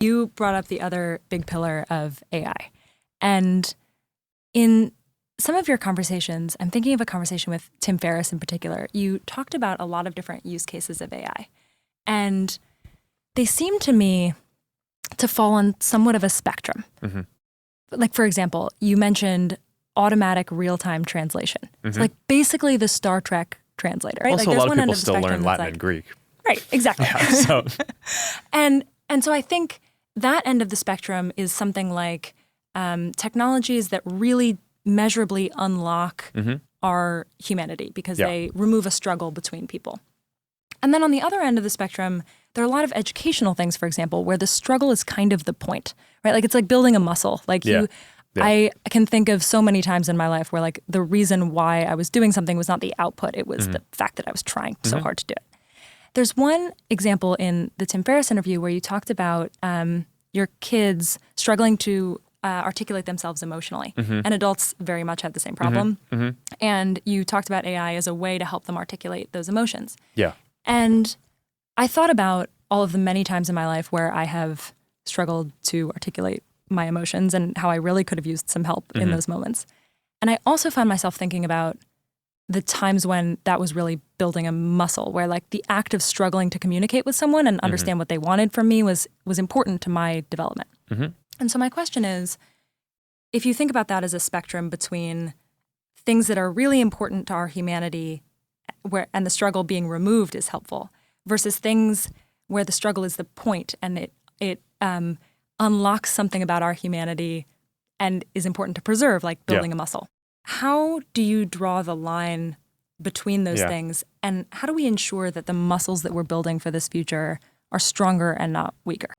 You brought up the other big pillar of AI. And in some of your conversations, I'm thinking of a conversation with Tim Ferriss in particular, you talked about a lot of different use cases of AI. And they seem to me to fall on somewhat of a spectrum. Mm-hmm. Like, for example, you mentioned automatic real-time translation. Mm-hmm. So like basically the Star Trek translator, right? Also, like, a lot of people the still learn spectrum Latin that's and Greek. Right, exactly. Yeah, so And so I think that end of the spectrum is something like technologies that really measurably unlock our humanity because they remove a struggle between people. And then on the other end of the spectrum, there are a lot of educational things, for example, where the struggle is kind of the point, right? Like it's like building a muscle. Like I can think of so many times in my life where like the reason why I was doing something was not the output, it was the fact that I was trying so hard to do it. There's one example in the Tim Ferriss interview where you talked about your kids struggling to articulate themselves emotionally. And adults very much have the same problem. And you talked about AI as a way to help them articulate those emotions. Yeah. And I thought about all of the many times in my life where I have struggled to articulate my emotions and how I really could have used some help in those moments. And I also found myself thinking about the times when that was really building a muscle, where like the act of struggling to communicate with someone and understand what they wanted from me was important to my development. And so my question is, if you think about that as a spectrum between things that are really important to our humanity and the struggle being removed is helpful, versus things where the struggle is the point and it unlocks something about our humanity and is important to preserve, like building a muscle. How do you draw the line between those things, and how do we ensure that the muscles that we're building for this future are stronger and not weaker?